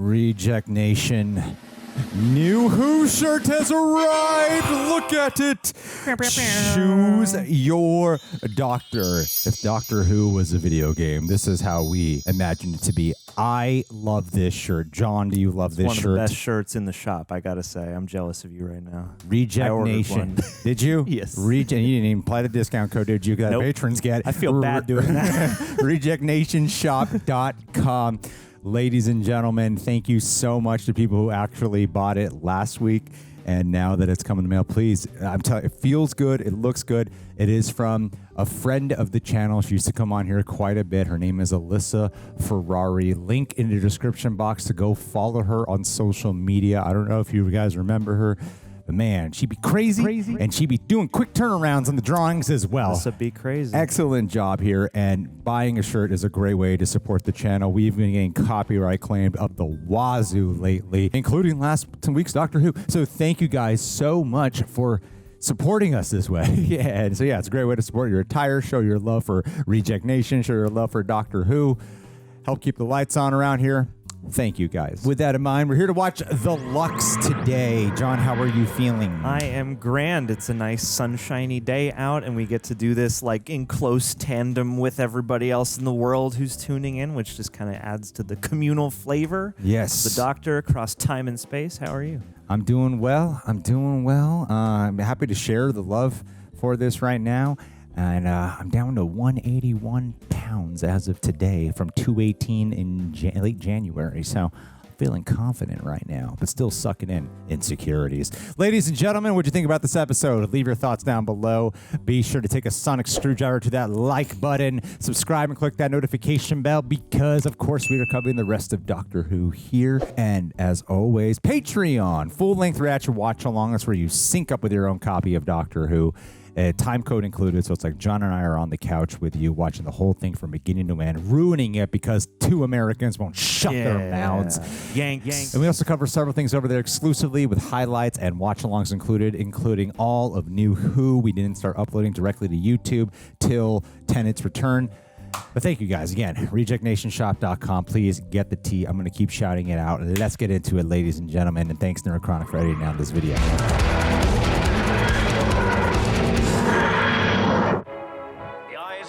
Reject Nation. New Who shirt has arrived. Look at it. Choose your doctor. If Doctor Who was a video game, this is how we imagined it to be. I love this shirt. John, do you love this shirt? One of the best shirts in the shop, I gotta say. I'm jealous of you right now. Reject Nation. Did you? Yes. You didn't even apply the discount code, did you? That Nope. patrons get. I feel bad doing that. RejectNationShop.com. Ladies and gentlemen, thank you so much to people who actually bought it last week. And now that it's coming in the mail, please, I'm telling you, it feels good. It looks good. It is from a friend of the channel. She used to come on here quite a bit. Her name is Alyssa Ferrari. Link in the description box to go follow her on social media. I don't know if you guys remember her. But man, she'd be crazy, and she'd be doing quick turnarounds on the drawings as well. This would be crazy. Excellent job here, and buying a shirt is a great way to support the channel. We've been getting copyright claimed up the wazoo lately, including last week's Doctor Who. So thank you guys so much for supporting us this way. It's a great way to support your attire, show your love for Reject Nation, show your love for Doctor Who, help keep the lights on around here. Thank you, guys. With that in mind, we're here to watch The Lux today. John, how are you feeling? I am grand. It's a nice sunshiny day out, and we get to do this like in close tandem with everybody else in the world who's tuning in, which just kind of adds to the communal flavor. Yes. The Doctor across time and space. How are you? I'm doing well. I'm happy to share the love for this right now. And I'm down to 181 pounds as of today from 218 in late January. So I'm feeling confident right now, but still sucking in insecurities. Ladies and gentlemen, what'd you think about this episode? Leave your thoughts down below. Be sure to take a sonic screwdriver to that like button. Subscribe and click that notification bell because, of course, we are covering the rest of Doctor Who here. And as always, Patreon. Full-length reaction watch-along. That's where you sync up with your own copy of Doctor Who. Time code included, so it's like John and I are on the couch with you watching the whole thing from beginning to end, ruining it because two Americans won't shut their mouths. Yanks. And we also cover several things over there exclusively with highlights and watch-alongs included, including all of New Who. We didn't start uploading directly to YouTube till Tennant's return. But thank you guys again. RejectNationShop.com. Please get the tea. I'm going to keep shouting it out. Let's get into it, ladies and gentlemen. And thanks, Neurochronic, for editing down this video.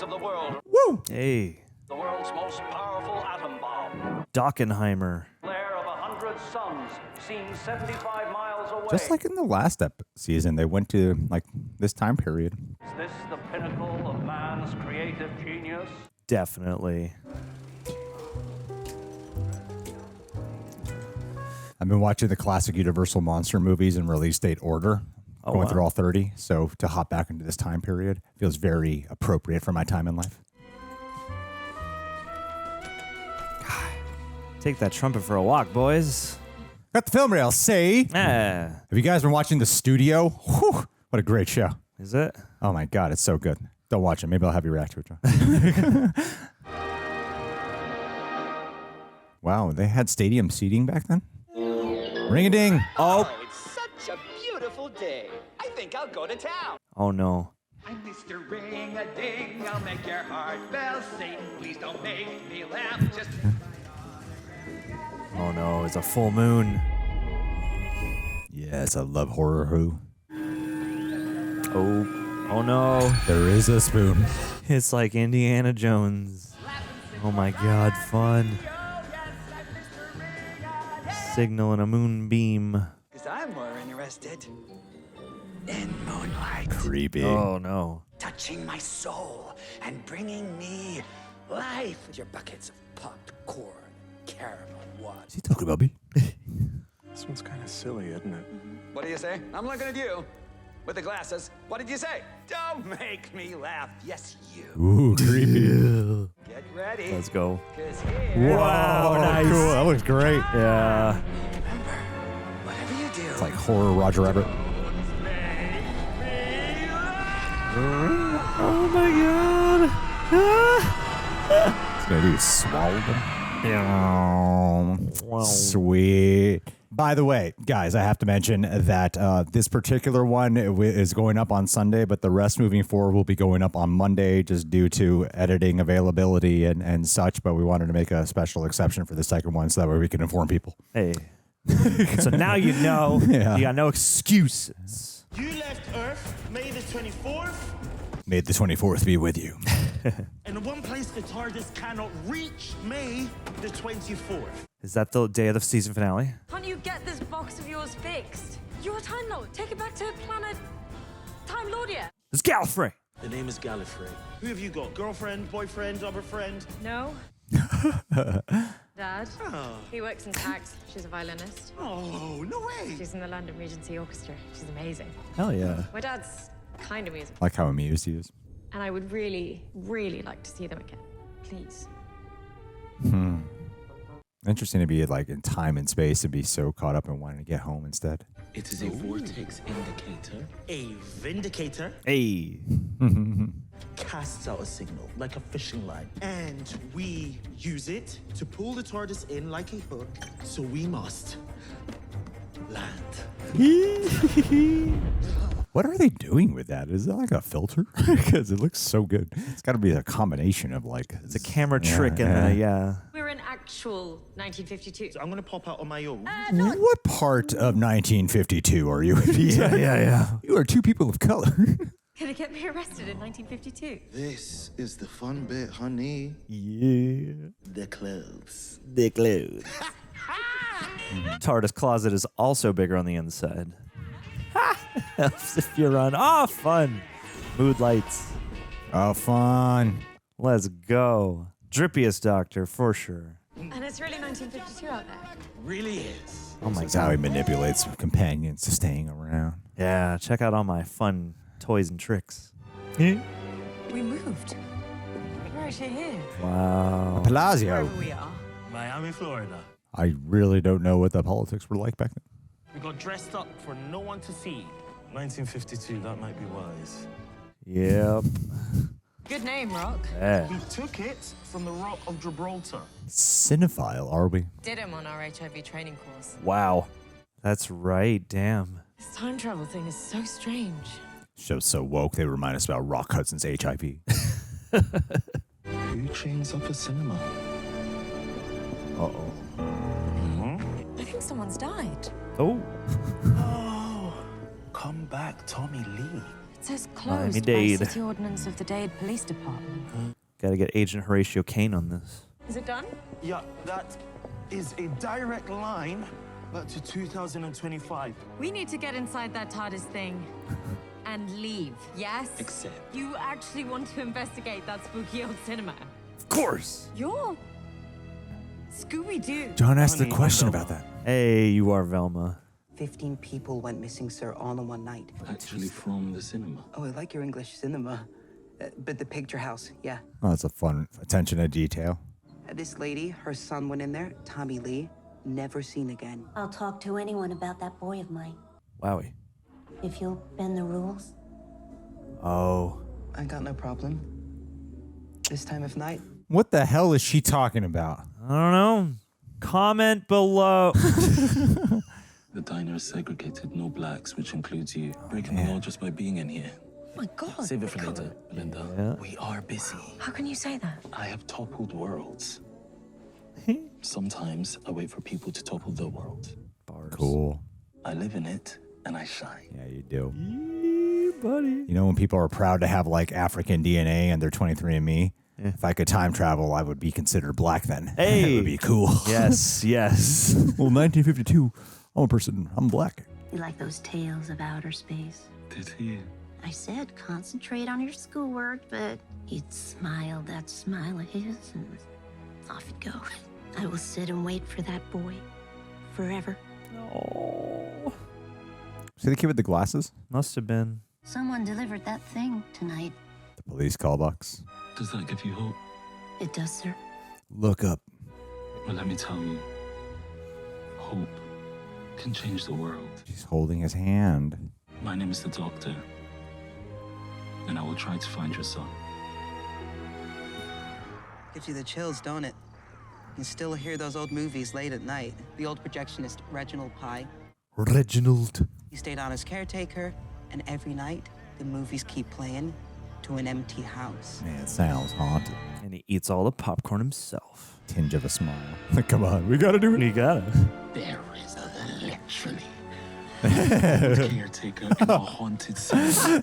Of the world. Woo! Hey. The world's most powerful atom bomb. Dockenheimer. Flare of 100 suns, seen 75 miles away. Just like in the last season, they went to like this time period. Is this the pinnacle of man's creative genius? Definitely. I've been watching the classic Universal Monster movies in release date order. Going through all 30, so to hop back into this time period feels very appropriate for my time in life. Take that trumpet for a walk, boys. Got the film reel, say. Ah. Have you guys been watching The Studio? Whew, what a great show. Is it? Oh my God, it's so good. Don't watch it. Maybe I'll have you react to it, John. Wow, they had stadium seating back then? Ring-a-ding. Oh, it's such a beautiful day. I think I'll go to town. Oh, no. I'm Mr. Ring-a-ding. I'll make your heart bells sing. Please don't make me laugh. Just... Oh, no. It's a full moon. Yes, I love horror Who. Oh, no. There is a spoon. It's like Indiana Jones. Oh, my God. Fun. Signal and a moonbeam. Because I'm more interested in moonlight. Creepy. Oh, no. Touching my soul and bringing me life. With your buckets of popcorn, caramel, what? Is he talking about me? This one's kind of silly, isn't it? What do you say? I'm looking at you. With the glasses. What did you say? Don't make me laugh. Yes, you. Ooh, creepy. Get ready. Let's go. 'Cause here... Wow, nice. Cool. That looks great. Yeah. Remember, whatever you do... It's like horror Roger Rabbit. Oh, my God. It's going to do is swallow them. Sweet. By the way, guys, I have to mention that this particular one is going up on Sunday, but the rest moving forward will be going up on Monday just due to editing availability and such. But we wanted to make a special exception for the second one so that way we can inform people. Hey. So now you know. Yeah. You got no excuses. You left Earth May the 24th, May the 24th be with you. and the one place the TARDIS cannot reach, May the 24th. Is that the day of the season finale? Can't you get this box of yours fixed? You're a Time Lord. Take it back to planet Time Lordia. It's Gallifrey. The name is Gallifrey. Who have you got? Girlfriend, boyfriend, other friend? No. Dad. Oh. He works in tax. She's a violinist. Oh, no way. She's in the London Regency Orchestra. She's amazing. Hell yeah. My dad's kind of musical. Like how amused he is. And I would really, really like to see them again. Please. Interesting to be like in time and space and be so caught up in wanting to get home instead. It is a vortex indicator. A vindicator Hey. casts out a signal like a fishing line. And we use it to pull the TARDIS in like a hook. So we must land. What are they doing with that? Is that like a filter? Because it looks so good. It's got to be a combination of like... It's a camera trick and yeah. We're in actual 1952. So I'm going to pop out on my own. What part of 1952 are you in? Yeah. You are two people of color. Gonna get me arrested in 1952. This is the fun bit, honey. Yeah. The clothes. The clothes. TARDIS closet is also bigger on the inside. Helps if you run. Oh, fun. Mood lights. Oh, fun. Let's go. Drippiest doctor for sure. And it's really 1952 out there. Really is. Oh my That's how he god. manipulates companions to staying around. Yeah, check out all my fun toys and tricks. We moved. We're actually here. Wow. Palazzo. Wherever we are. Miami, Florida. I really don't know what the politics were like back then. We got dressed up for no one to see. 1952, that might be wise. Yep. Good name, Rock. Yeah. We took it from the Rock of Gibraltar. Cinephile, are we? Did him on our HIV training course. Wow. That's right. Damn. This time travel thing is so strange. Show's so woke, they remind us about Rock Hudson's HIV. Who trains up a cinema? Uh-oh. I think someone's died. Oh. Oh, come back, Tommy Lee. It says Miami closed by Dade. City Ordnance of the Dade Police Department. Gotta get Agent Horatio Kane on this. Is it done? Yeah, that is a direct line to 2025. We need to get inside that TARDIS thing and leave. Yes? Except You actually want to investigate that spooky old cinema? Of course. You're Scooby-Doo. John asked a Honey, question Velma. about that. Hey, you are Velma. 15 people went missing, sir, all in one night. actually from the cinema. Oh, I like your English cinema. But the picture house, yeah. Oh, that's a fun attention to detail. This lady, her son went in there, Tommy Lee, never seen again. I'll talk to anyone about that boy of mine. Wowie. If you'll bend the rules. Oh. I got no problem. This time of night, What the hell is she talking about? I don't know. Comment below. The diner is segregated, no blacks, which includes you. Breaking the law just by being in here. Oh my God. Save it for later, Belinda. Yeah. We are busy. How can you say that? I have toppled worlds. Sometimes I wait for people to topple the world. Bars. Cool. I live in it and I shine. Yeah, you do. Buddy. You know when people are proud to have like African DNA and they're 23andMe? Yeah. If I could time travel, I would be considered black then. Hey. It would be cool. Yes, yes. Well, 1952, I'm a person. I'm black. You like those tales of outer space? Did he? I said concentrate on your schoolwork, but he'd smile that smile of his and off he'd go. I will sit and wait for that boy forever. Oh. See the kid with the glasses? Must have been. Someone delivered that thing tonight. The police call box. Does that give you hope? It does, sir. Look up. Well, let me tell you. Hope can change the world. She's holding his hand. My name is the Doctor. And I will try to find your son. gives you the chills, don't it? You still hear those old movies late at night. The old projectionist, Reginald Pye. Reginald. He stayed on as caretaker, and every night, the movies keep playing to an empty house. Man, it sounds haunted. And he eats all the popcorn himself. Tinge of a smile. Come on, we gotta do it. You got it. There is literally a caretaker in a haunted city.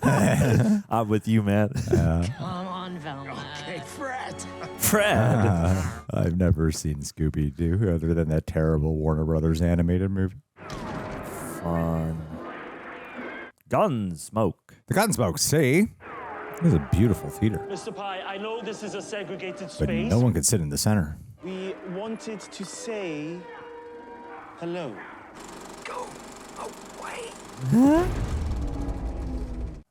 I'm with you, man. Come on, Velma. Hey, Fred. Fred. I've never seen Scooby-Doo other than that terrible Warner Brothers animated movie. Fun. Gunsmoke. The Gunsmoke, see? It is a beautiful theater. Mr. Pye, I know this is a segregated But space. no one could sit in the center. We wanted to say hello. Go away.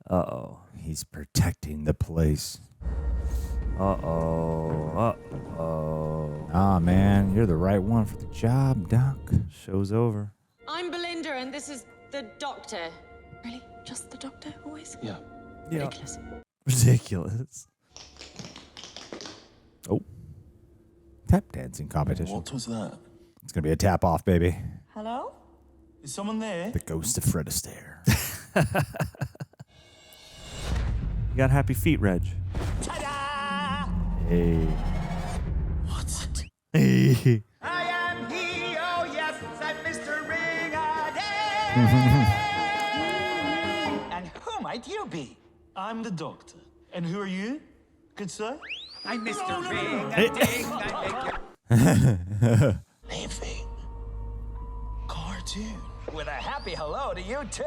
Uh-oh. He's protecting the place. Uh-oh. Uh-oh. Ah, man, you're the right one for the job, Doc. Show's over. I'm Belinda, and this is the doctor. Really? Just the doctor, always? Yeah. Ridiculous. Ridiculous. Oh. Tap dancing competition. What was that? It's gonna be a tap off, baby. Hello? Is someone there? The ghost of Fred Astaire. You got happy feet, Reg. Ta-da! Hey. What? Hey. I am he, oh yes, I'm Mr. Ring-a-Ding. And who might you be? I'm the doctor. And who are you? Good sir? I'm Mr. Ring-a-Ding. Living. Cartoon. With a happy hello to you too.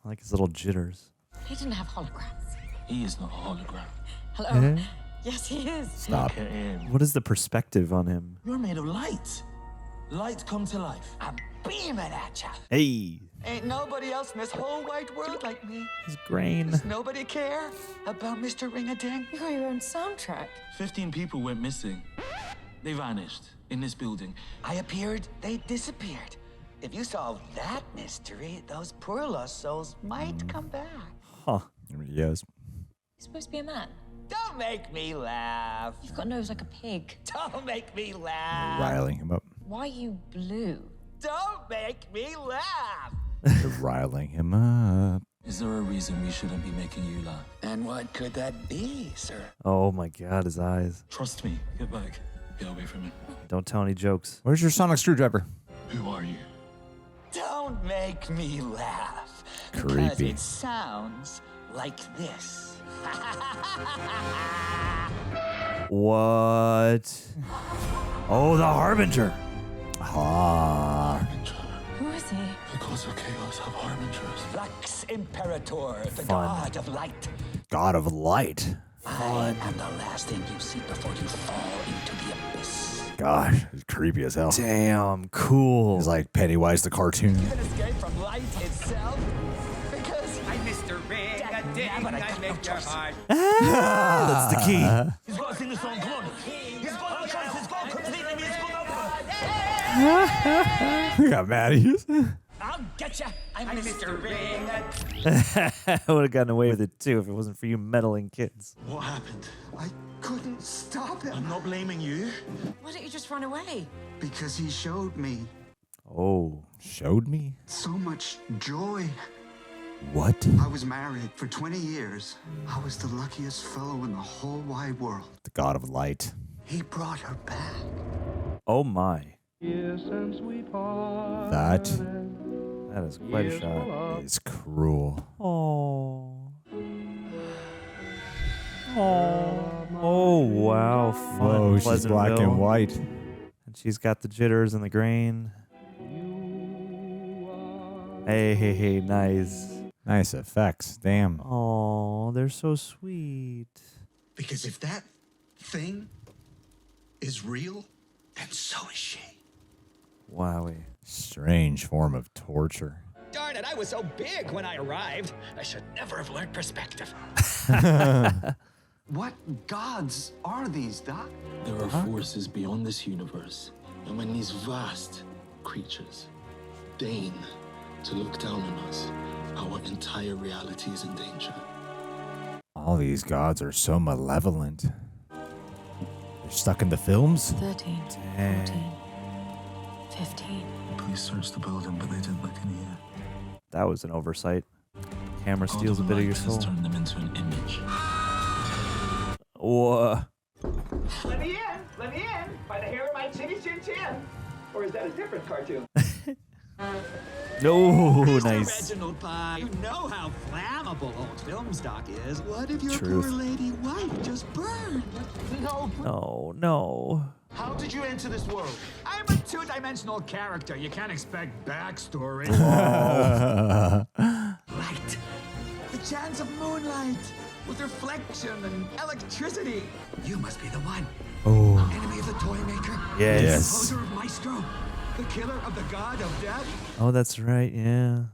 I like his little jitters. He didn't have holograms. He is not a hologram. Hello? Yes, he is. Stop. Look at him. What is the perspective on him? You're made of light. Light come to life. I'm beaming at ya. Hey. Ain't nobody else in this whole wide world like me. His grain. Does nobody care about Mr. Ring-a-Ding? You got your own soundtrack. 15 people went missing. They vanished in this building. I appeared, they disappeared. If you solve that mystery, those poor lost souls might come back. Huh. Yes. You're supposed to be a man. Don't make me laugh. You've got a nose like a pig. Don't make me laugh. Riling him up. Why are you blue? Don't make me laugh. You're riling him up. Is there a reason we shouldn't be making you laugh? And what could that be, sir? Oh my God, his eyes. Trust me. Get back. Get away from him. Don't tell any jokes. Where's your sonic screwdriver? Who are you? Don't make me laugh. Because Creepy. it sounds like this. What? Oh, the Harbinger. Ah. Who is he? The gods of chaos have harbingers. Lux Imperator, the Fun. god of light. God of light. I am the last thing you see before you fall into the abyss. Gosh, it's creepy as hell. Damn, cool. It's like Pennywise the cartoon. You can escape from light itself because I'm Mr. Ring-a-Ding. I make your heart. That's the key. He's got to sing the song. Come on. He's got no choice. He's got to complete the musical number. We got Maddie. I'll get ya. I'm Mr. Ring-a-Ding. I would have gotten away with it too if it wasn't for you meddling kids. What happened? I couldn't stop him I'm not blaming you. Why don't you just run away? because he showed me Oh, Showed me? so much joy. What? I was married for 20 years. I was the luckiest fellow in the whole wide world. The God of light. He brought her back. oh my. That That is quite a shot. is cruel. Oh. Oh, wow. Fun, Whoa, she's black Pleasantville. and white. And she's got the jitters and the grain. Hey, nice. Nice effects. Damn. Oh, they're so sweet. Because if that thing is real, then so is she. Wowie. Strange form of torture. Darn it, I was so big when I arrived. I should never have learned perspective. What gods are these, Doc? There are forces beyond this universe. And when these vast creatures deign to look down on us, our entire reality is in danger. All these gods are so malevolent. They're stuck in the films? 13, Dang. 14, 15. Police searched the building, but they didn't look in here. That was an oversight. Camera steals a bit of your soul. Turned them into an image. Whoa. Let me in! Let me in! By the hair of my chinny chin chin! Or is that a different cartoon? No, Mr. nice. Reginald Pye, you know how flammable old film stock is. What if your Truth. poor lady wife just burned? No. No, no. How did you enter this world? I'm a two-dimensional character. You can't expect backstory. Light. The chance of moonlight with reflection and electricity. You must be the one. Oh. Enemy of the toy maker. Yes. Composer of Maestro. The killer of the god of death. Oh, that's right, yeah.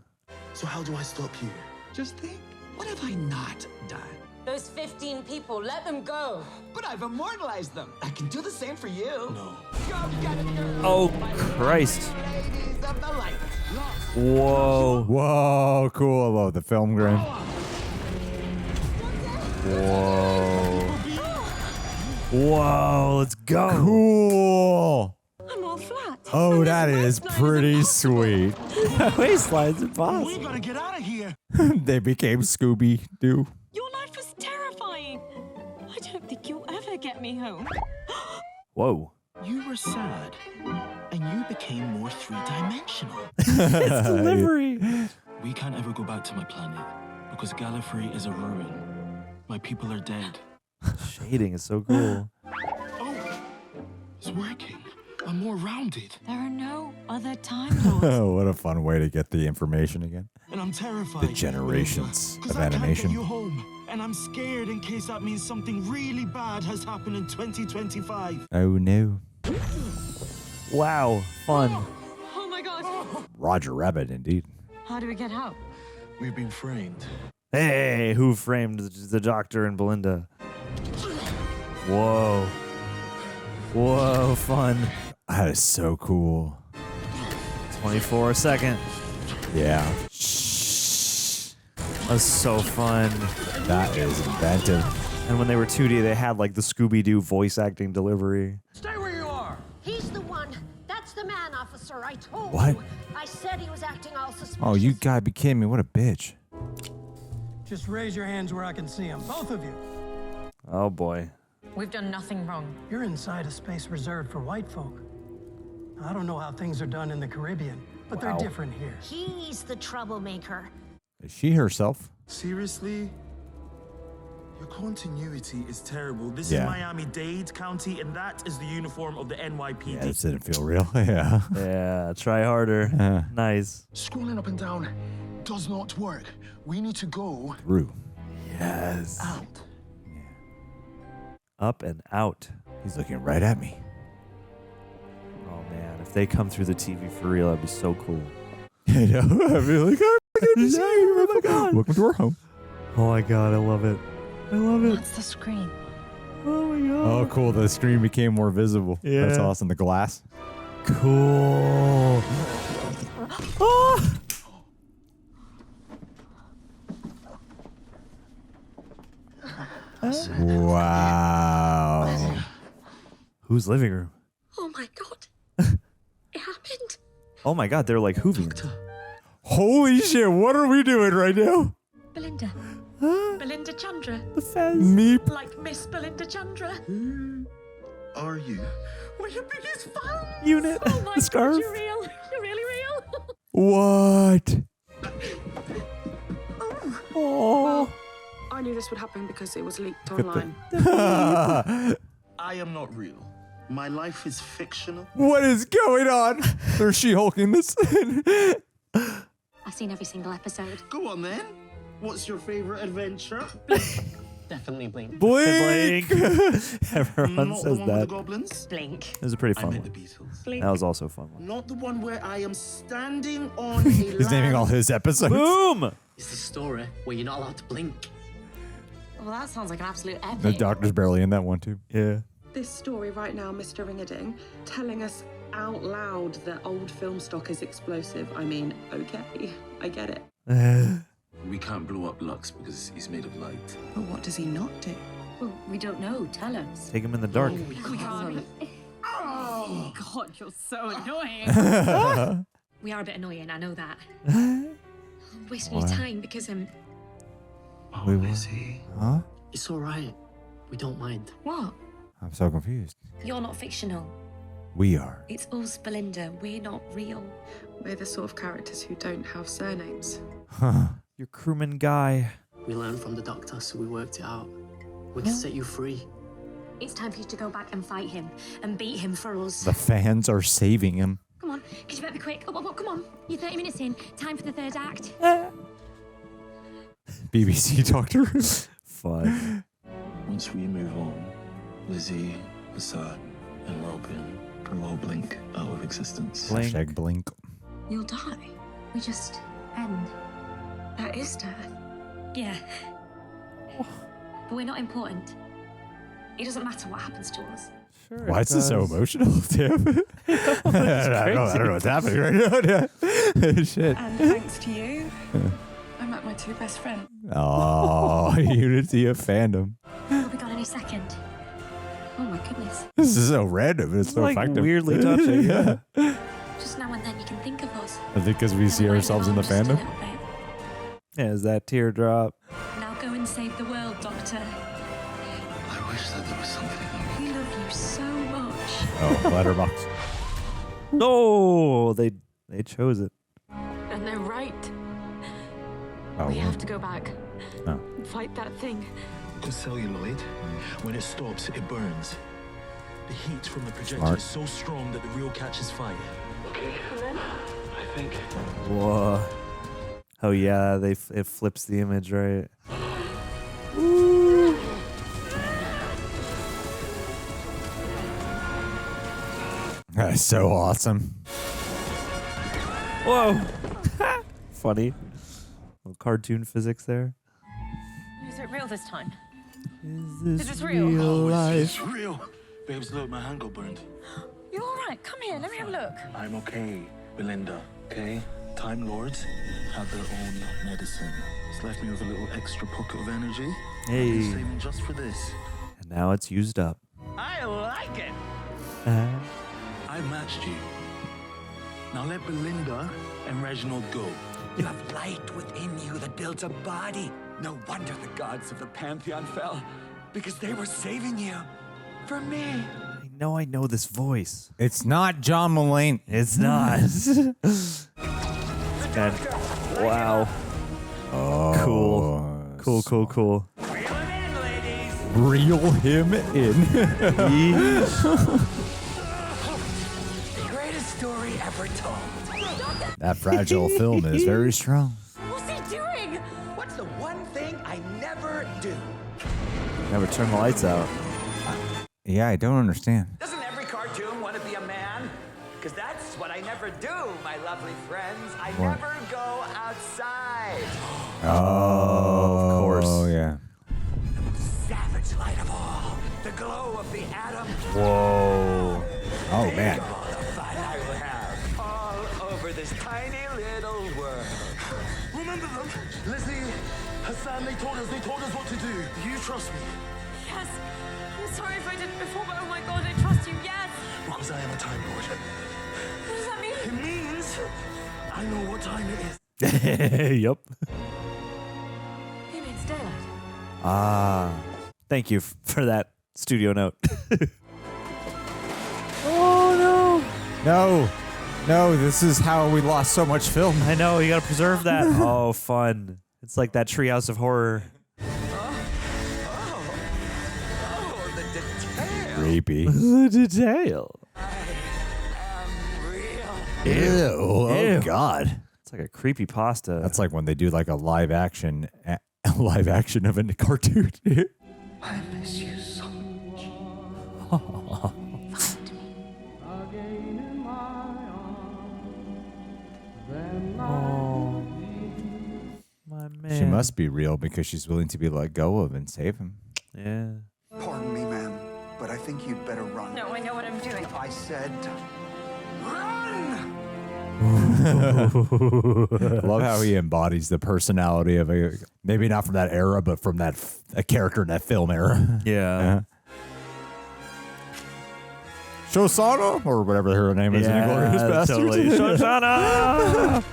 So how do I stop you? Just think, what have I not done? Those 15 people, let them go. But I've immortalized them. I can do the same for you. No. Go get it, girl. Oh, Christ. Ladies of the light. Whoa. Whoa, cool. I love the film grain. Whoa. Whoa, let's go. Cool. I'm all flat. Oh, that is pretty sweet. Waistline's impossible. We gotta get out of here. They became Scooby-Doo. Your life was terrifying. I don't think you'll ever get me home. Whoa. You were sad, and you became more three-dimensional. It's delivery. We can't ever go back to my planet because Gallifrey is a ruin. My people are dead. Shading is so cool. Oh, it's working. I'm more rounded. There are no other Time Lords. What a fun way to get the information again. And I'm terrified. The generations Because of I can't animation. get you home. And I'm scared in case that means something really bad has happened in 2025. Oh, no. Wow, fun. Oh my god. Roger Rabbit, indeed. How do we get out? We've been framed. Hey, who framed the Doctor and Belinda? Whoa. Whoa, fun. That is so cool. 24 a second. Yeah. That's so fun. That is inventive. And when they were 2D, they had like the Scooby-Doo voice acting delivery. Stay where you are! He's the one. That's the man, officer. I told What? you. I said he was acting all suspicious. Oh, you gotta be kidding me. What a bitch. Just raise your hands where I can see them. Both of you. Oh boy. We've done nothing wrong. You're inside a space reserved for white folk. I don't know how things are done in the Caribbean, but Wow. they're different here. He's the troublemaker. Is she herself? Seriously? Your continuity is terrible. This Yeah. is Miami-Dade County, and that is the uniform of the NYPD. Yeah, this didn't feel real. Yeah. Yeah, try harder. Nice. Scrolling up and down does not work. We need to go Through. Yes. out. Up and out. He's looking right at me. Oh man, if they come through the TV for real, that'd be so cool. I know. I'd be like, oh my God. Welcome to our home. Oh my god, I love it. I love it. That's the screen. Oh my god. Oh, cool. The screen became more visible. Yeah. That's awesome. The glass. Cool. Oh. Wow. Whose living room? Oh my god. It happened. Oh my god, they're like hooving. Holy shit. What are we doing right now? Belinda. Belinda Chandra. The fez. Meep. Like Miss Belinda Chandra. Are you? We're your biggest fans. Unit. Oh my The scarf. god, you're real. You're really real. What? Oh. I knew this would happen because it was leaked online. I am not real. My life is fictional. What is going on? There's She-Hulk in this. I've seen every single episode. Go on then. What's your favorite adventure? Definitely Blink. Blink. Everyone Not the says one with that. the goblins. Blink. It was a pretty I fun meant one. the Beatles. Blink. That was also a fun one. Not the one where I am standing on a He's naming all his episodes. Boom! It's the story where you're not allowed to blink. Well, that sounds like an absolute epic. The doctor's barely in that one, too. Yeah. This story right now, Mr. Ringerding, telling us out loud that old film stock is explosive. I mean, okay, I get it. We can't blow up Lux because he's made of light. But what does he not do? Well, we don't know. Tell us. Take him in the dark. We can't. Oh, God, you're so annoying. We are a bit annoying, I know that. Wasting What? your time because Oh, We Lizzie. Huh? It's all right. We don't mind. What? I'm so confused. You're not fictional. We are. It's us, Belinda. We're not real. We're the sort of characters who don't have surnames. Your crewman guy. We learned from the doctor, so we worked it out. We can set you free. It's time for you to go back and fight him and beat him for us. The fans are saving him. Come on, because you better be quick. Oh, come on. You're 30 minutes in. Time for the third act. BBC Doctor. Fun. Once we move on, Lizzie, Assad, and Robin will all blink out of existence. Hashtag blink. You'll die. We just end. That is death. Yeah. But we're not important. It doesn't matter what happens to us. Sure. Why is this so emotional, Tim? I don't know what's happening right now. Shit. And thanks to you, I met my two best friends. Oh, unity of fandom. We'll be gone any second. Oh my goodness. This is so random. It's so like effective. weirdly touching. Yeah. Just now and then you can think of us. I think because we see ourselves in the fandom. Yeah, is that teardrop? Now go and save the world, Doctor. I wish that there was something. We love you so much. Oh, letterbox. No, they chose it. And they're right. Oh, We have to go back. No. And fight that thing. The celluloid, when it stops, it burns. The heat from the projector Smart. is so strong that the reel catches fire. Okay. I think. Whoa. Oh yeah, it flips the image, right? That's so awesome. Whoa. Funny. Little cartoon physics there. Is it real this time? Is this real? life? It's real. Babes, look, my hand got burned. You're all right. Come here. Let me have a look. I'm okay, Belinda, okay? Time Lords have their own medicine. It's left me with a little extra pocket of energy. Hey. I've been saving just for this. And now it's used up. I like it. I matched you. Now let Belinda and Reginald go. You have light within you that builds a body. No wonder the gods of the Pantheon fell, because they were saving you. For me. I know this voice. It's not John Mulaney. It's not. And, wow. Oh, Cool. Reel him in. The greatest story ever told. That fragile film is very strong. What's he doing? What's the one thing I never do? Never turn the lights out. Yeah, I don't understand. Doesn't every cartoon want to be a man? Because that's what I never do, my lovely friends. I What? never go outside. Oh, of course. Oh, yeah. Savage light of all. The glow of the atom. Whoa. Oh, man. Think of all the fun I will have all over this tiny little world. Remember them? Lizzie, Hassan, they told us what to do. You trust me? Yes. I'm sorry if I didn't before, but oh my God, I trust you. Yes. Because I am a Time Lord. What does that mean? It means I know what time it is. Yep. He means daylight. Ah. Thank you for that studio note. Oh No, this is how we lost so much film. no. I know, you gotta preserve that. Oh, fun. It's like that Treehouse of Horror. Oh, the detail. Creepy. The detail. Real. Ew. Oh, Ew. God. It's like a creepy pasta. That's like when they do like a live action of a cartoon. I miss you so much. Oh, my man. She must be real because she's willing to be let go of and save him. Yeah. Pardon me, ma'am, but I think you'd better run. No, I know what I'm doing. I said, run! Love how he embodies the personality of a, maybe not from that era, but from that a character in that film era. Yeah. Shoshana, or whatever her name is in Inglourious Basterds. Totally. Shoshana!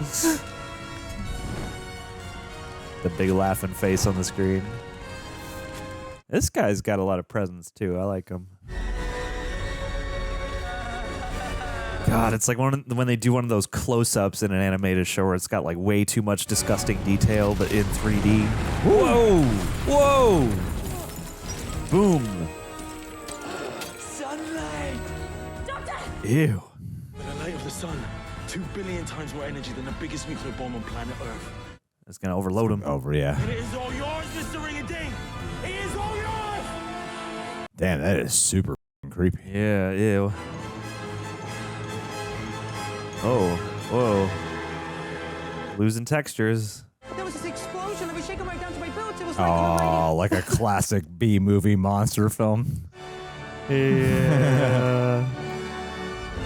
The big laughing face on the screen. This guy's got a lot of presence too. I like him. God, it's like when they do one of those close-ups in an animated show where it's got like way too much disgusting detail, but in 3D. Whoa! Whoa! Boom! Sunlight! Ew. With the light of the sun, 2 billion times more energy than the biggest nuclear bomb on planet Earth. It's gonna overload him. Over, yeah. And it is all yours, Mr. Ring-a-Ding! It is all yours! Damn, that is super creepy. Yeah, ew. Oh, whoa. Losing textures. There was this explosion. It was shaking right down to my boots. It was Oh, like a classic B-movie monster film. Yeah.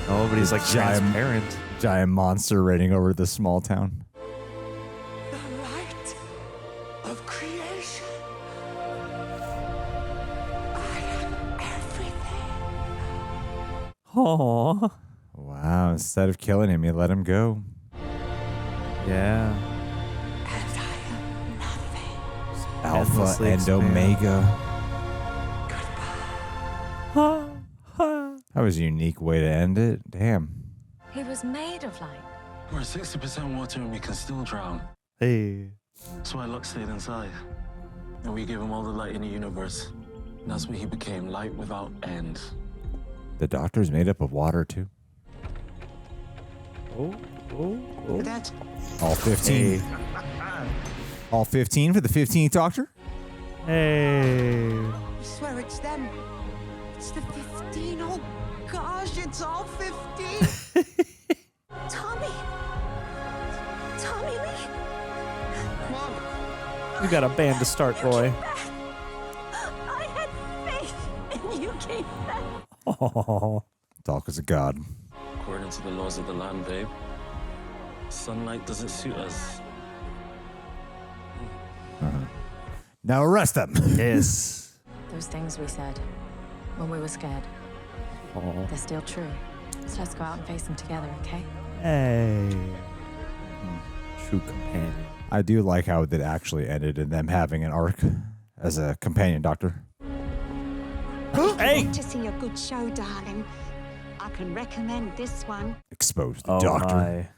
Oh, but he's like transparent. Giant monster raining over the small town. The light of creation. I am everything. Aww. Wow, instead of killing him, you let him go. Yeah. And I am nothing. Alpha Endlessly and expand. Omega. That was a unique way to end it. Damn. He was made of light. We're 60% water and we can still drown. Hey. That's why Lux stayed inside. And we gave him all the light in the universe. And that's what he became, light without end. The Doctor's made up of water, too. Oh. That's All 15. All 15 for the 15th Doctor? Hey. I swear it's them. It's the 15. Oh gosh, it's all 15. Tommy Lee. Mom. You got a band to start, boy. I had faith and you came back. Oh. Talk as a god. According to the laws of the land, babe, sunlight doesn't suit us. Now arrest them. Yes. Those things we said when we were scared, Oh. they're still true. So let's go out and face them together, okay? Hey. True companion. I do like how it actually ended in them having an arc as a companion Doctor. Hey! To see a good show, darling. I can recommend this one. Exposed the Oh, Doctor. my.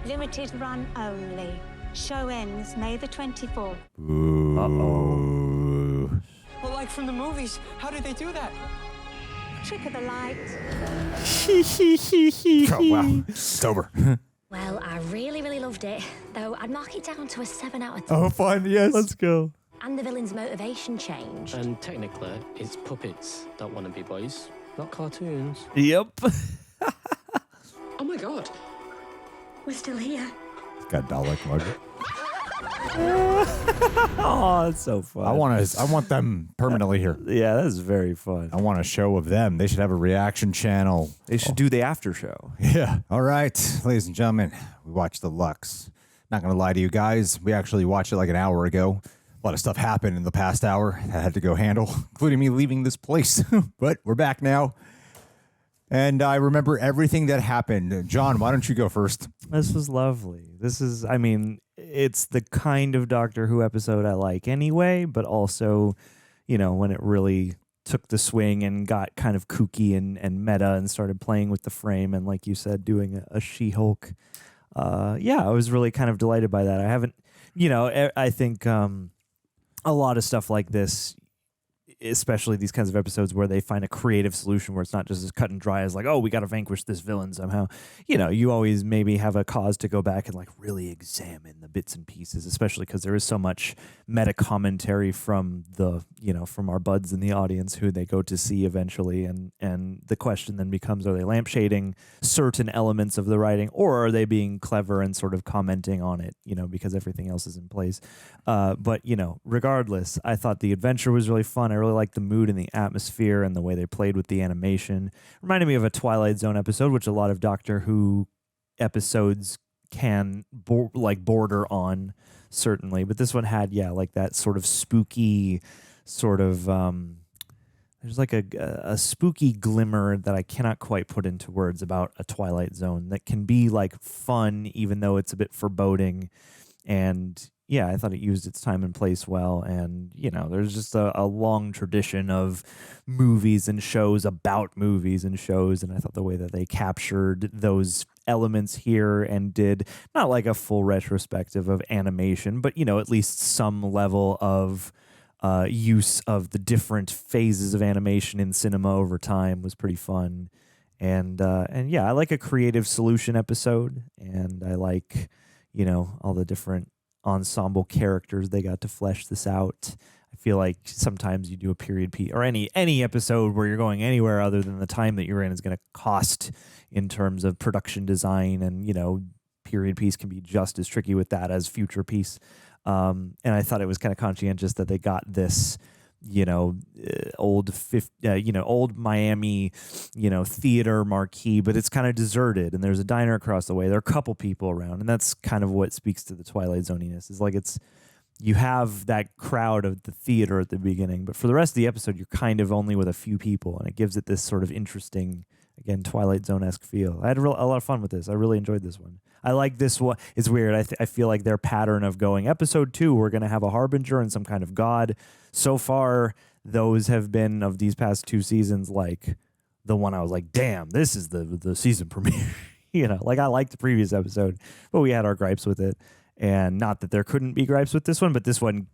Limited run only. Show ends May the 24th. Ooh. Uh-oh. Well, like from the movies. How did they do that? Trick of the light. Oh, wow. It's over. Well, I really, really loved it. Though I'd mark it down to a 7 out of 10. Oh, fun. Yes. Let's go. And the villain's motivation changed. And technically, it's puppets that want to be boys, not cartoons. Yep. Oh my god. We're still here. It's got Dalek mug. Oh, it's so fun. I want them permanently here. Yeah, that's very fun. I want a show of them. They should have a reaction channel. They should do the after show. Yeah. All right, ladies and gentlemen, we watched The Lux. Not going to lie to you guys. We actually watched it like an hour ago. A lot of stuff happened in the past hour that I had to go handle, including me leaving this place. But we're back now. And I remember everything that happened. John, why don't you go first? This was lovely. This is, I mean, it's the kind of Doctor Who episode I like anyway, but also, you know, when it really took the swing and got kind of kooky and meta and started playing with the frame and, like you said, doing a She-Hulk. Yeah, I was really kind of delighted by that. I haven't, you know, I think a lot of stuff like this, especially these kinds of episodes where they find a creative solution where it's not just as cut and dry as like, oh, we got to vanquish this villain somehow. You know, you always maybe have a cause to go back and like really examine the bits and pieces, especially because there is so much meta commentary from the, you know, from our buds in the audience who they go to see eventually. And the question then becomes, are they lampshading certain elements of the writing, or are they being clever and sort of commenting on it, you know, because everything else is in place. But, you know, regardless, I thought the adventure was really fun. I really really liked the mood and the atmosphere and the way they played with the animation. Reminded me of a Twilight Zone episode, which a lot of Doctor Who episodes can border on, certainly. But this one had, like that sort of spooky sort of... there's like a spooky glimmer that I cannot quite put into words about a Twilight Zone that can be like fun, even though it's a bit foreboding. And yeah, I thought it used its time and place well. And, there's just a long tradition of movies and shows about movies and shows. And I thought the way that they captured those elements here and did not like a full retrospective of animation, but, at least some level of use of the different phases of animation in cinema over time was pretty fun. And yeah, I like a creative solution episode, and I like, all the different ensemble characters. They got to flesh this out. I feel like sometimes you do a period piece or any episode where you're going anywhere other than the time that you're in is going to cost in terms of production design, and, period piece can be just as tricky with that as future piece. And I thought it was kind of conscientious that they got this, old Miami, theater marquee, but it's kind of deserted and there's a diner across the way. There are a couple people around, and that's kind of what speaks to the Twilight Zoniness. Is like you have that crowd of the theater at the beginning, but for the rest of the episode, you're kind of only with a few people, and it gives it this sort of interesting, again, Twilight Zone-esque feel. I had a lot of fun with this. I really enjoyed this one. I like this one. It's weird. I feel like their pattern of going episode 2, we're going to have a harbinger and some kind of god. So far, those have been, of these past 2 seasons, like the one I was like, damn, this is the season premiere. I liked the previous episode, but we had our gripes with it. And not that there couldn't be gripes with this one, but this one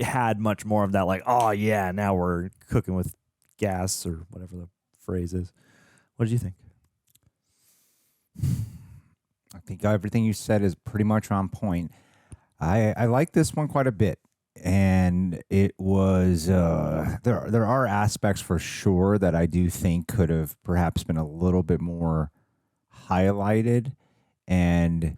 had much more of that, like, oh yeah, now we're cooking with gas, or whatever the phrase is. What did you think? I think everything you said is pretty much on point. I like this one quite a bit, and it was there are aspects for sure that I do think could have perhaps been a little bit more highlighted, and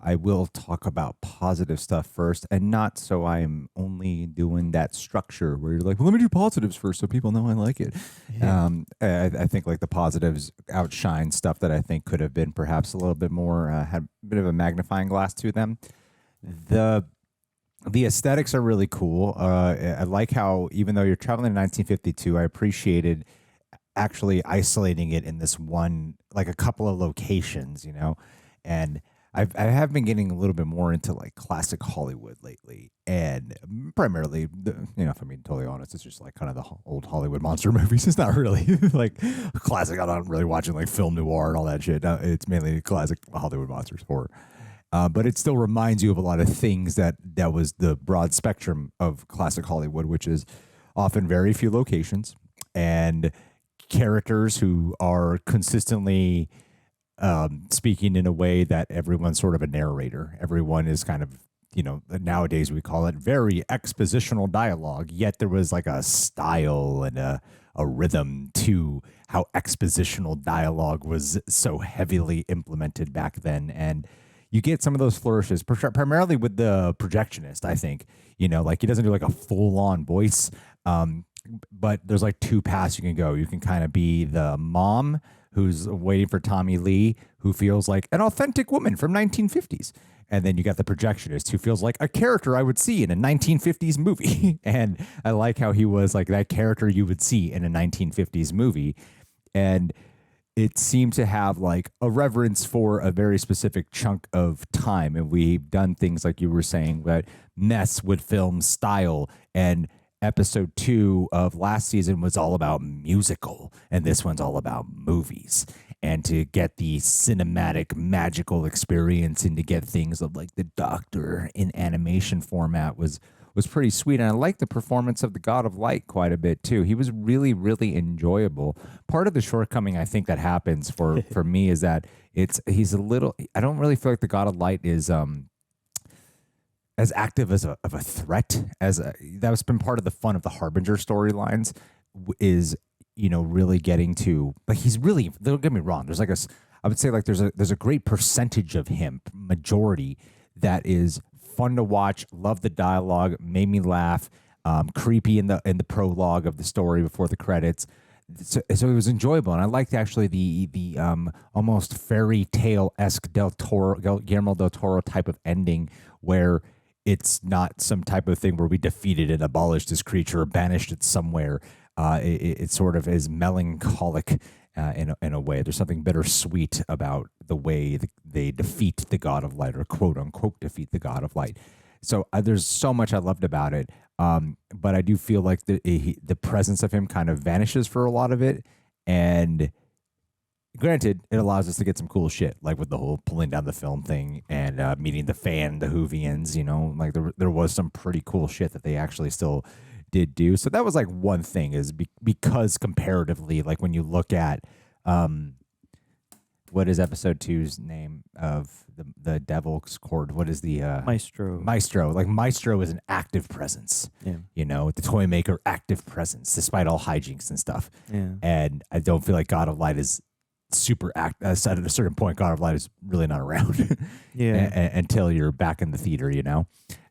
I will talk about positive stuff first, and not so I'm only doing that structure where you're like, well, let me do positives first so people know I like it. Yeah. I think like the positives outshine stuff that I think could have been perhaps a little bit more, had a bit of a magnifying glass to them. The aesthetics are really cool. I like how, even though you're traveling in 1952, I appreciated actually isolating it in this one, like a couple of locations, and I have been getting a little bit more into like classic Hollywood lately, and primarily, if I'm being totally honest, it's just like kind of the old Hollywood monster movies. It's not really like classic. I'm not really watching like film noir and all that shit. It's mainly classic Hollywood monsters horror, but it still reminds you of a lot of things that was the broad spectrum of classic Hollywood, which is often very few locations and characters who are consistently speaking in a way that everyone's sort of a narrator. Everyone is kind of, nowadays we call it very expositional dialogue, yet there was like a style and a rhythm to how expositional dialogue was so heavily implemented back then. And you get some of those flourishes, primarily with the projectionist, I think. Like he doesn't do like a full-on voice, but there's like 2 paths you can go. You can kind of be the mom who's waiting for Tommy Lee, who feels like an authentic woman from 1950s. And then you got the projectionist who feels like a character I would see in a 1950s movie. And I like how he was like that character you would see in a 1950s movie. And it seemed to have like a reverence for a very specific chunk of time. And we've done things like you were saying that mess with film style, and episode 2 of last season was all about musical, and this one's all about movies. And to get the cinematic, magical experience and to get things of like the Doctor in animation format was pretty sweet. And I like the performance of the God of Light quite a bit too. He was really, really enjoyable. Part of the shortcoming I think that happens for me is that he's a little, I don't really feel like the God of Light is as active as of a threat that's been part of the fun of the Harbinger storylines is, really getting to, like, he's really, don't get me wrong, there's like I would say like there's a great percentage of him, majority, that is fun to watch, love the dialogue, made me laugh, creepy in the prologue of the story before the credits. So it was enjoyable, and I liked actually the almost fairy tale-esque Guillermo del Toro type of ending, where it's not some type of thing where we defeated and abolished this creature or banished it somewhere. It sort of is melancholic in a way. There's something bittersweet about the way they defeat the God of Light, or quote unquote defeat the God of Light. So there's so much I loved about it. But I do feel like the presence of him kind of vanishes for a lot of it. And granted, it allows us to get some cool shit, like with the whole pulling down the film thing and meeting the fan, the Whovians, like there was some pretty cool shit that they actually still did do. So that was like one thing, is because comparatively, like when you look at what is episode 2's name of the Devil's Court? What is the Maestro? Maestro. Like Maestro is an active presence. Yeah. The toy maker, active presence, despite all hijinks and stuff. Yeah. And I don't feel like God of Light is super at a certain point. God of Light is really not around. Until you're back in the theater,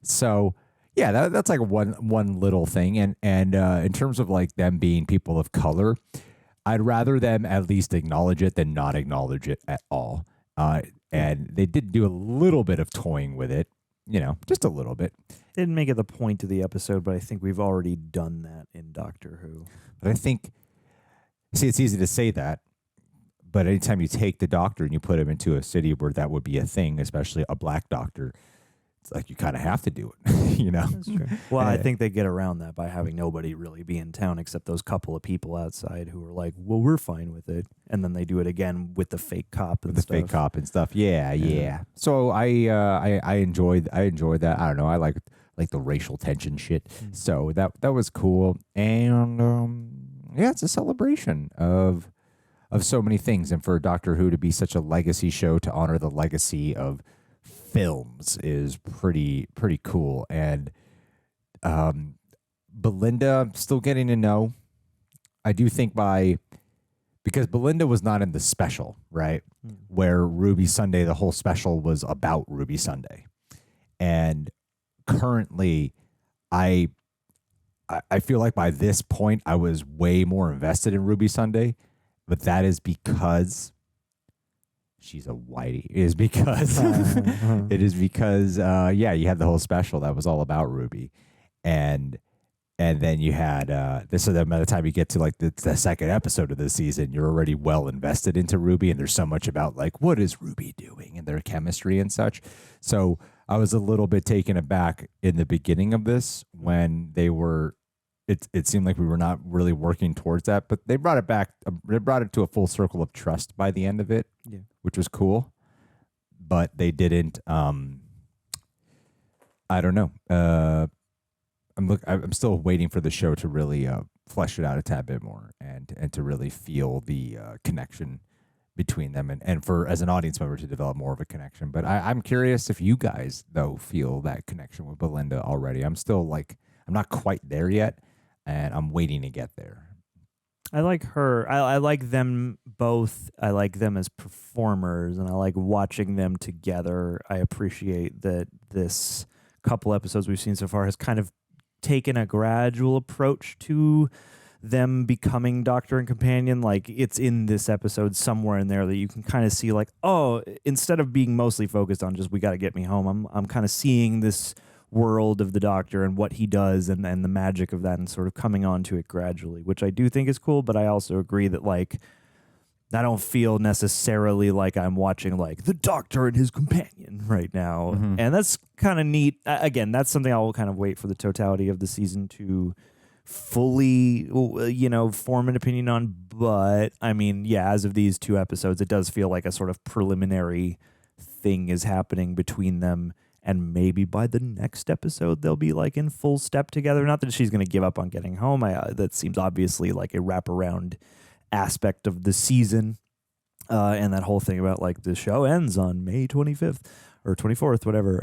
So yeah, that's like one little thing. And in terms of like them being people of color, I'd rather them at least acknowledge it than not acknowledge it at all. And they did do a little bit of toying with it, just a little bit. Didn't make it the point of the episode, but I think we've already done that in Doctor Who. But I think, it's easy to say that, but anytime you take the Doctor and you put him into a city where that would be a thing, especially a black Doctor, it's like you kind of have to do it, That's true. Well, I think they get around that by having nobody really be in town except those couple of people outside who are like, well, we're fine with it. And then they do it again with the fake cop and stuff. Fake cop and stuff. Yeah. So I enjoyed that. I don't know. I like the racial tension shit. Mm-hmm. So that was cool. And it's a celebration of so many things. And for Doctor Who to be such a legacy show, to honor the legacy of films, is pretty cool. And Belinda, still getting to know. I do think because Belinda was not in the special, right? Where Ruby Sunday, the whole special was about Ruby Sunday. And currently I feel like by this point I was way more invested in Ruby Sunday, but that is because she's a whitey. It is because you had the whole special that was all about Ruby, and then you had so then by the time you get to like the second episode of the season, you're already well invested into Ruby, and there's so much about like what is Ruby doing and their chemistry and such. So I was a little bit taken aback in the beginning of this when they were. It seemed like we were not really working towards that, but they brought it back. They brought it to a full circle of trust by the end of it, which was cool. But they didn't. I don't know. I'm still waiting for the show to really flesh it out a tad bit more and to really feel the connection between them and for as an audience member to develop more of a connection. But I'm curious if you guys though feel that connection with Belinda already. I'm still I'm not quite there yet. And I'm waiting to get there. I like her. I like them both. I like them as performers, and I like watching them together. I appreciate that this couple episodes we've seen so far has kind of taken a gradual approach to them becoming Doctor and Companion. Like it's in this episode somewhere in there that you can kind of see like, oh, instead of being mostly focused on just we got to get me home, I'm kind of seeing this world of the Doctor and what he does and the magic of that and sort of coming onto it gradually, which I do think is cool. But I also agree that like I don't feel necessarily like I'm watching like the Doctor and his companion right now. Mm-hmm. And that's kind of neat. Again, that's something I'll kind of wait for the totality of the season to fully, form an opinion on. But I mean, yeah, as of these 2 episodes, it does feel like a sort of preliminary thing is happening between them. And maybe by the next episode, they'll be like in full step together. Not that she's going to give up on getting home. That seems obviously like a wraparound aspect of the season. And that whole thing about like the show ends on May 25th or 24th, whatever,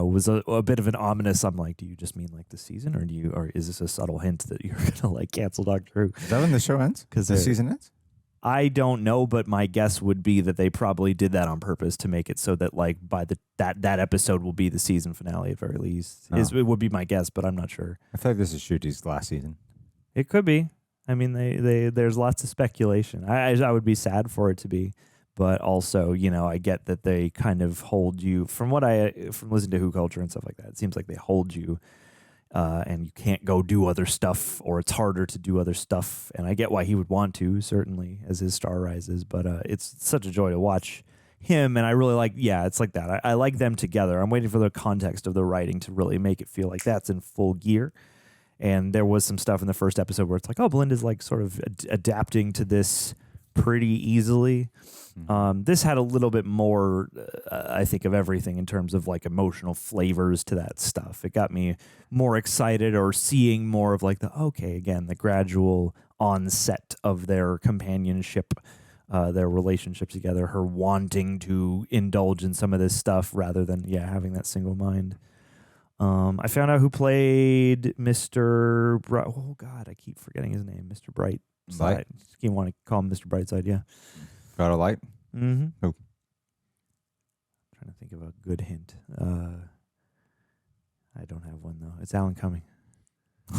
was a bit of an ominous. I'm like, do you just mean like the season or is this a subtle hint that you're going to like cancel Doctor Who? Is that when the show ends? Because the season ends? I don't know, but my guess would be that they probably did that on purpose to make it so that like by that episode will be the season finale at very least. It would be my guess, but I'm not sure. I feel like this is Ncuti's last season. It could be. I mean, they there's lots of speculation. I would be sad for it to be, but also, you know, I get that they kind of hold you from listening to Who Culture and stuff like that. It seems like they hold you. And you can't go do other stuff, or it's harder to do other stuff. And I get why he would want to, certainly, as his star rises. But it's such a joy to watch him. And I really like, it's like that. I like them together. I'm waiting for the context of the writing to really make it feel like that's in full gear. And there was some stuff in the first episode where it's like, oh, Belinda's like sort of adapting to this pretty easily. This had a little bit more, I think, of everything in terms of like emotional flavors to that stuff. It got me more excited, or seeing more of like the gradual onset of their companionship, their relationship together, her wanting to indulge in some of this stuff rather than having that single mind. I found out who played Mr. Oh God, I keep forgetting his name. Mr. Brightside. You want to call him Mr. Brightside? Yeah. Got a light? Mm-hmm. Oh. Trying to think of a good hint. I don't have one though. It's Alan Cumming.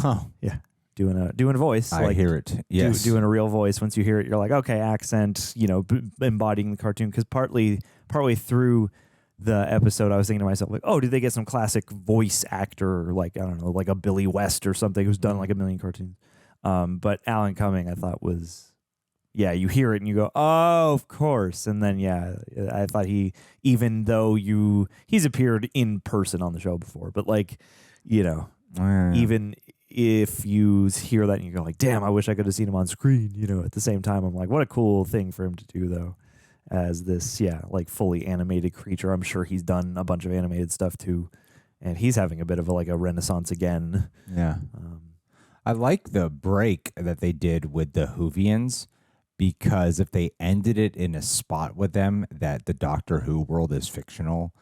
Oh yeah, doing a voice. I hear it. Yes, doing a real voice. Once you hear it, you're like, okay, accent. You know, embodying the cartoon. Because partway through the episode, I was thinking to myself, like, oh, did they get some classic voice actor, like, I don't know, like a Billy West or something, who's done like a million cartoons? But Alan Cumming, I thought was. Yeah, you hear it and you go, oh, of course. And then, I thought even though he's appeared in person on the show before, but like, you know, even if you hear that and you go like, damn, I wish I could have seen him on screen, you know, at the same time, I'm like, what a cool thing for him to do though, as this, like fully animated creature. I'm sure he's done a bunch of animated stuff too. And he's having a bit of a renaissance again. Yeah. I like the break that they did with the Whovians. Because if they ended it in a spot with them that the Doctor Who world is fictional,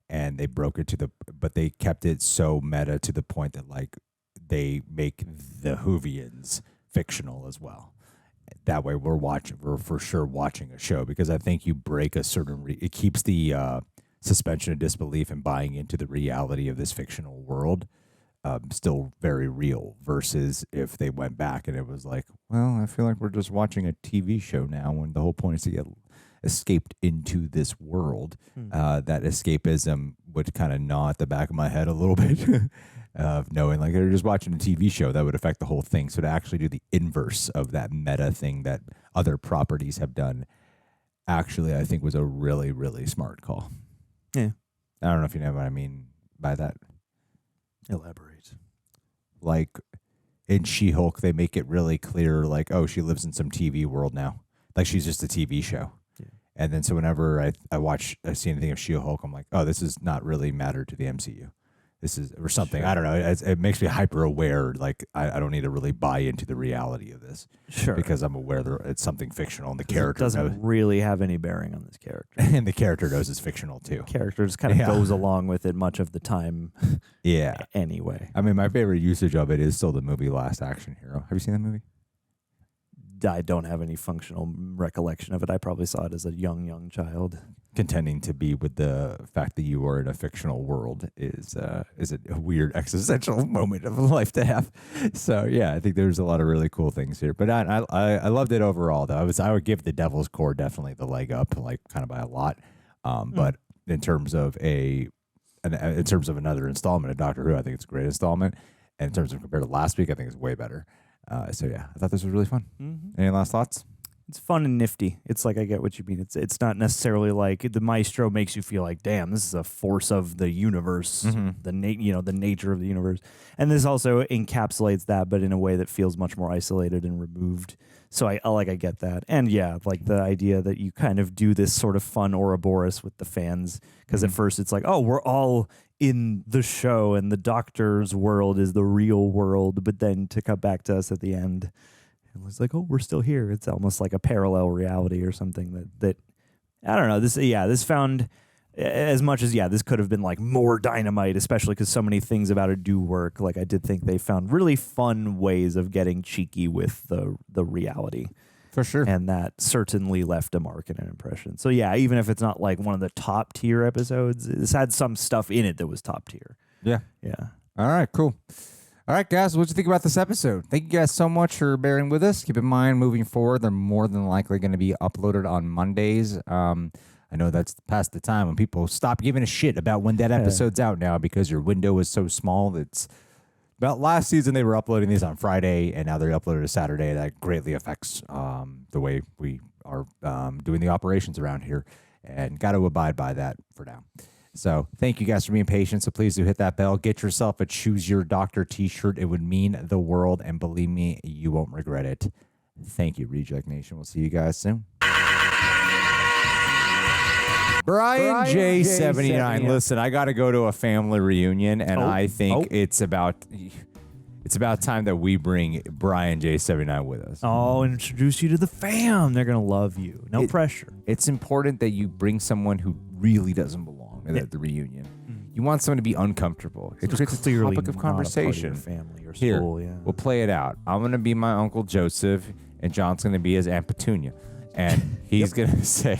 and they broke it but they kept it so meta to the point that like they make the Whovians fictional as well. That way we're for sure watching a show, because I think you break a certain, it keeps the suspension of disbelief and buying into the reality of this fictional world. Still very real, versus if they went back and it was like, well, I feel like we're just watching a TV show now, when the whole point is to get escaped into this world. That escapism would kind of gnaw at the back of my head a little bit of knowing like they're just watching a TV show. That would affect the whole thing. So to actually do the inverse of that meta thing that other properties have done, actually, I think was a really, really smart call. Yeah. I don't know if you know what I mean by that. Elaborate. Like in She-Hulk, they make it really clear, like, oh, she lives in some TV world now. Like she's just a TV show. Yeah. And then so whenever I see anything of She-Hulk, I'm like, oh, this is not really matter to the MCU. This is, or something. Sure. I don't know. It makes me hyper aware. Like I don't need to really buy into the reality of this. Sure. Because I'm aware it's something fictional, and the character doesn't really have any bearing on this character. And the character knows it's fictional too. The character just kind of goes along with it much of the time. Yeah. Anyway. I mean, my favorite usage of it is still the movie Last Action Hero. Have you seen that movie? I don't have any functional recollection of it. I probably saw it as a young child. Contending to be with the fact that you are in a fictional world is a weird existential moment of life to have. So yeah, I think there's a lot of really cool things here. But I loved it overall though. I would give the Devil's Core definitely the leg up, like kind of by a lot. But in terms of another installment of Doctor Who, I think it's a great installment. And in terms of compared to last week, I think it's way better. So yeah, I thought this was really fun. Mm-hmm. Any last thoughts? It's fun and nifty. It's like, I get what you mean. It's not necessarily like the Maestro makes you feel like, damn, this is a force of the universe, the nature of the universe. And this also encapsulates that, but in a way that feels much more isolated and removed. So I get that. And yeah, like the idea that you kind of do this sort of fun Ouroboros with the fans, because at first it's like, oh, we're all in the show and the Doctor's world is the real world, but then to come back to us at the end, it was like, oh, we're still here. It's almost like a parallel reality or something that I don't know. This found, as much as this could have been like more dynamite, especially because so many things about it do work. Like I did think they found really fun ways of getting cheeky with the reality. For sure. And that certainly left a mark and an impression. So yeah, even if it's not like one of the top tier episodes, this had some stuff in it that was top tier. Yeah. Yeah. All right, cool. All right, guys, what'd you think about this episode? Thank you guys so much for bearing with us. Keep in mind, moving forward, they're more than likely going to be uploaded on Mondays. I know that's past the time when people stop giving a shit about when that episode's out now because your window is so small. It's about last season they were uploading these on Friday, and now they're uploaded to Saturday. That greatly affects the way we are doing the operations around here, and got to abide by that for now. So thank you guys for being patient. So please do hit that bell. Get yourself a Choose Your Doctor t-shirt. It would mean the world, and believe me, you won't regret it. Thank you, Reject Nation. We'll see you guys soon. Brian J. 79. Listen, I got to go to a family reunion, and I think it's about time that we bring Brian J. 79 with us. Oh, introduce you to the fam. They're going to love you. No pressure. It's important that you bring someone who really doesn't belong at the reunion. You want someone to be uncomfortable. It creates a topic of conversation. Family or Here, school, yeah. we'll play it out. I'm going to be my Uncle Joseph, and John's going to be his Aunt Petunia. And he's going to say...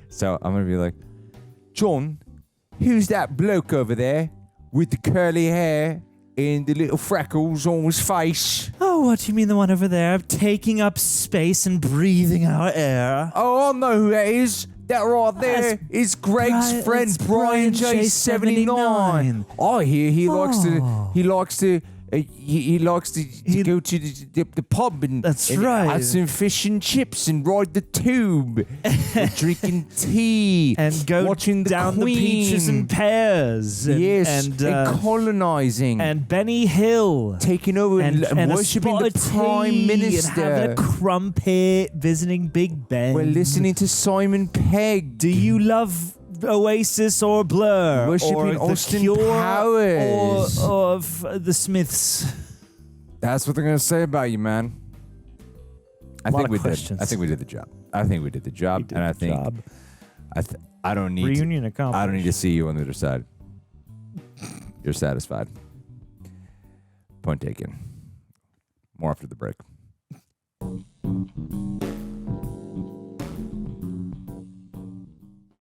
So I'm going to be like, John, who's that bloke over there with the curly hair and the little freckles on his face? Oh, what do you mean the one over there taking up space and breathing our air? Oh, I know who that is. That right there is Greg's friend, Brian J79. I hear he likes to go to the pub and have some fish and chips and ride the tube, drinking tea and go watching down Queen. The peaches and pears. And colonizing. And Benny Hill. Taking over and worshipping the Prime Minister. And having a crumpet, visiting Big Ben. We're listening to Simon Pegg. Do you love Oasis or Blur? Worshipping or Austin The Cure Powers. Or of the Smiths? That's what they're going to say about you, man. I think we did the job. I don't need reunion accomplished. I don't need to see you on the other side. You're satisfied. Point taken. More after the break.